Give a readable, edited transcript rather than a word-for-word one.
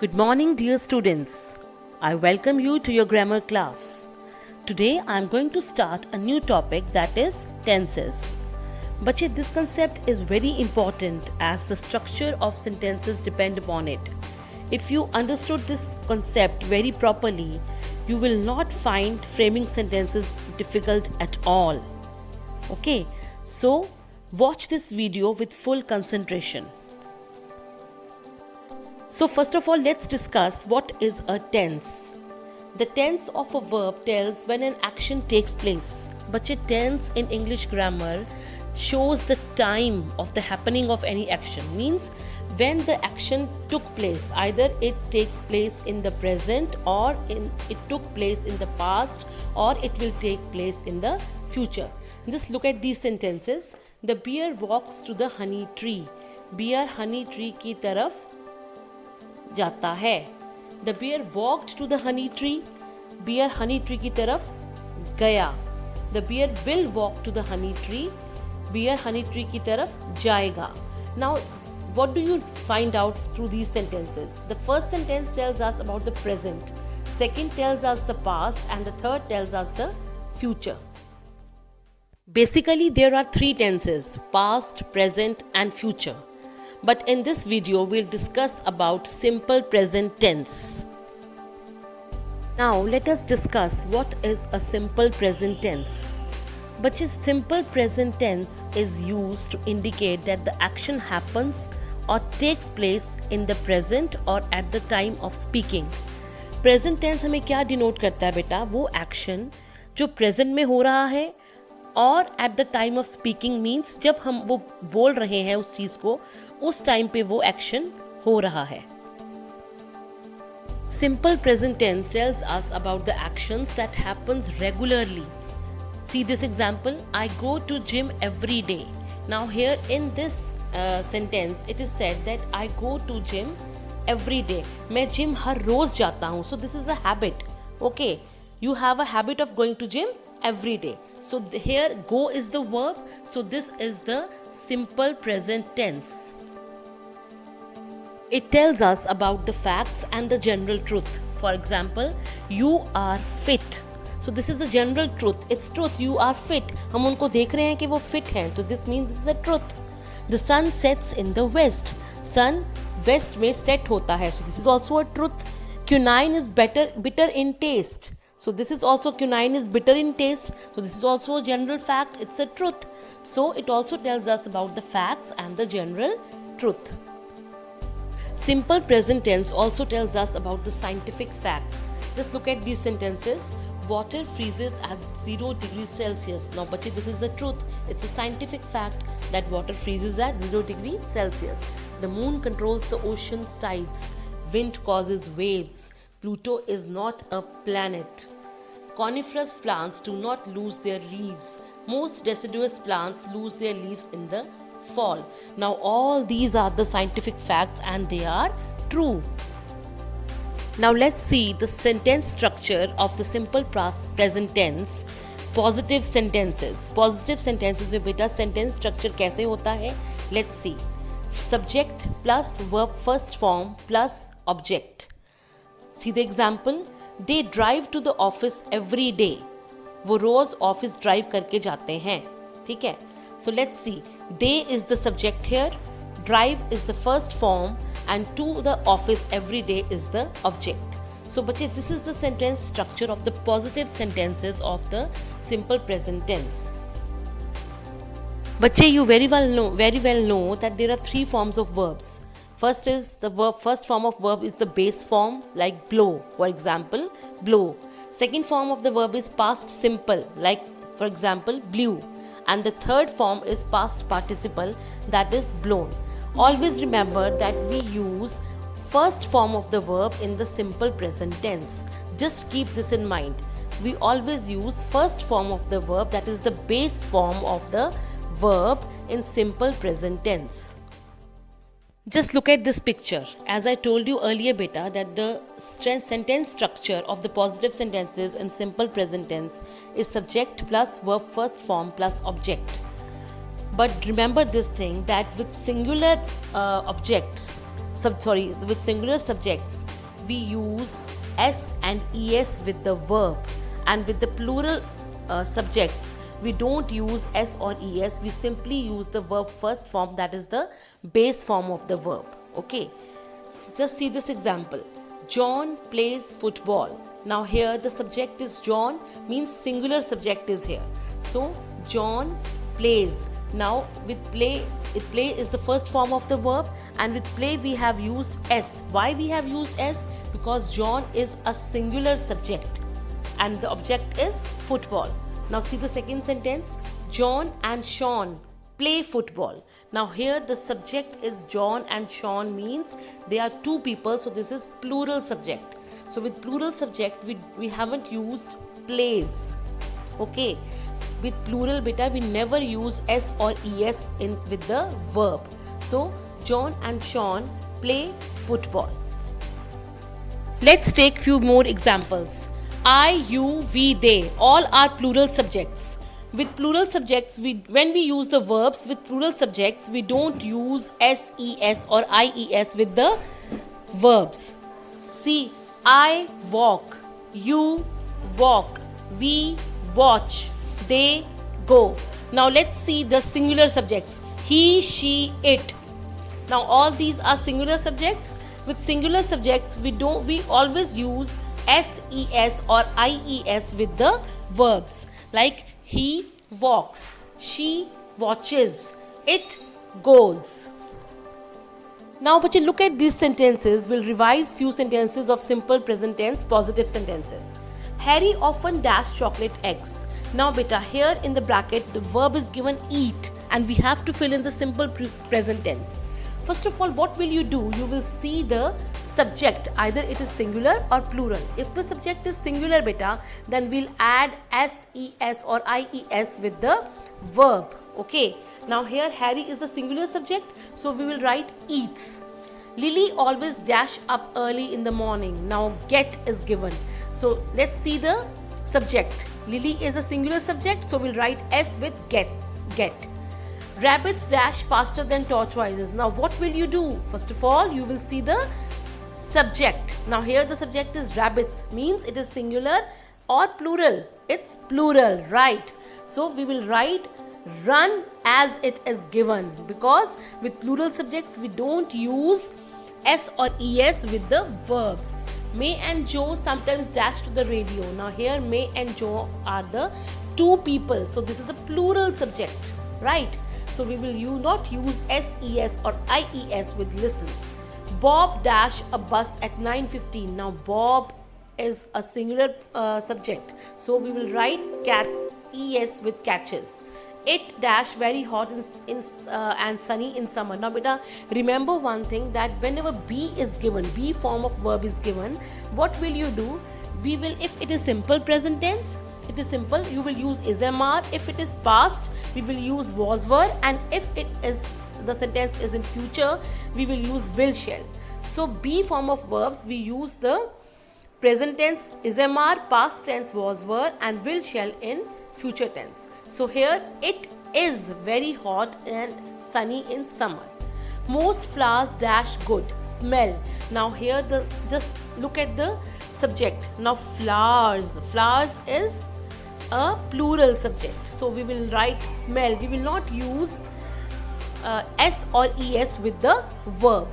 Good morning, dear students. I welcome you to your grammar class. Today I am going to start a new topic, that is tenses. Bachche, this concept is very important as the structure of sentences depend upon it. If you understood this concept very properly, you will not find framing sentences difficult at all. Okay, so watch this video with full concentration. So first of all, let's discuss what is a tense. The tense of a verb tells when an action takes place. But tense in English grammar shows the time of the happening of any action. Means when the action took place, either it takes place in the present or it took place in the past or it will take place in the future. Just look at these sentences. The bear walks to the honey tree. Bear honey tree की तरफ जाता है. The bear walked to the honey tree. Bear honey tree की तरफ गया. The bear will walk to the honey tree. Bear honey tree की तरफ जाएगा. Now, what do you find out through these sentences? The first sentence tells us about the present. Second tells us the past, and the third tells us the future. Basically, there are three tenses: past, present, and future. But in this video, we'll discuss about simple present tense. Now, let us discuss what is a simple present tense. But simple present tense is used to indicate that the action happens or takes place in the present or at the time of speaking. Present tense हमें क्या denote करता है बेटा? वो action जो present में हो रहा है और at the time of speaking means जब हम वो बोल रहे हैं उस चीज़ को, उस टाइम पे वो एक्शन हो रहा है. Simple present tense tells us about the actions that happens regularly. See this example, I go to gym every day. Now here in this sentence it is said that I go to gym every day. मैं gym हर रोज जाता हूँ. So this is a habit. Okay, you have a habit of going to gym every day. So here go is the verb. So this is the simple present tense. It tells us about the facts and the general truth. For example, you are fit. So this is the general truth. It's truth. You are fit. हम उनको देख रहे हैं कि वो fit हैं. So this means this is the truth. The sun sets in the west. Sun west में set होता है. So this is also a truth. Quinine is bitter in taste. So this is also quinine is bitter in taste. So this is also a general fact. It's a truth. So it also tells us about the facts and the general truth. Simple present tense also tells us about the scientific facts. Just look at these sentences. Water freezes at 0 degrees Celsius. Now, bache, this is the truth. It's a scientific fact that water freezes at 0 degrees Celsius. The moon controls the ocean's tides. Wind causes waves. Pluto is not a planet. Coniferous plants do not lose their leaves. Most deciduous plants lose their leaves in the fall. Now all these are the scientific facts and they are true. Now let's see the sentence structure of the simple present tense. Positive sentences. Positive sentences में बेटा sentence structure कैसे होता है? Let's see. Subject plus verb first form plus object. See the example. They drive to the office every day. वो रोज office drive करके जाते हैं. ठीक है? So let's see. They is the subject here, drive is the first form, and to the office every day is the object. So bache, this is the sentence structure of the positive sentences of the simple present tense. Bache, you very well know that there are three forms of verbs. First form of verb is the base form, like blow, for example, blow. Second form of the verb is past simple, like for example, blew. And the third form is past participle, that is blown. Always remember that we use first form of the verb in the simple present tense. Just keep this in mind. We always use first form of the verb, that is the base form of the verb in simple present tense. Just look at this picture. As I told you earlier, beta, that the sentence structure of the positive sentences in simple present tense is subject plus verb first form plus object. But remember this thing, that with singular objects, with singular subjects, we use s and es with the verb, and with the plural subjects, we don't use s or es. We simply use the verb first form, that is the base form of the verb. Okay, so just see this example. John plays football. Now here the subject is John, means singular subject is here. So John plays. Now with play is the first form of the verb, and with play we have used s. Why we have used s? Because John is a singular subject and the object is football. Now see the second sentence. John and Sean play football. Now here the subject is John and Sean, means they are two people, so this is plural subject. So with plural subject we haven't used plays. Okay, with plural beta we never use s or es with the verb. So John and Sean play football. Let's take few more examples. I, you, we, they, all are plural subjects. With plural subjects, when we use the verbs with plural subjects, we don't use ses or ies with the verbs. See, I walk, you walk, we watch, they go. Now let's see the singular subjects. He, she, it. Now all these are singular subjects. With singular subjects, we always use ses or ies with the verbs, like he walks, she watches, it goes. Now bache, look at these sentences. We'll revise few sentences of simple present tense positive sentences. Harry often dashed chocolate eggs. Now beta, here in the bracket the verb is given eat, and we have to fill in the simple present tense. First of all, what will you do? You will see the subject, either it is singular or plural. If the subject is singular beta, then we'll add ses or ies with the verb. Okay, now here Harry is the singular subject, so we will write eats. Lily always dash up early in the morning. Now get is given, so let's see the subject. Lily is a singular subject, so we'll write s with get. Rabbits dash faster than tortoises. Now what will you do? First of all, you will see the subject. Now here the subject is rabbits, means it is singular or plural. It's plural, right? So we will write run as it is given, because with plural subjects we don't use s or es with the verbs. May and Joe sometimes dash to the radio. Now here May and Joe are the two people, so this is the plural subject, right? So we will not use ses or ies with listen. Bob dash a bus at 9:15. Now Bob is a singular subject, so we will write es with catches. It dash very hot and sunny in summer. Now beta, remember one thing, that whenever be is given, be form of verb is given, what will you do? We will, if it is simple present tense, it is simple, you will use ismr. If it is past, we will use was were, and if it is the sentence is in future, we will use will shall. So be form of verbs, we use the present tense ismr, past tense was were, and will shall in future tense. So here it is very hot and sunny in summer. Most flowers dash good, smell. Now here just look at the subject. Now flowers is a plural subject, so we will write smell. We will not use s or es with the verb.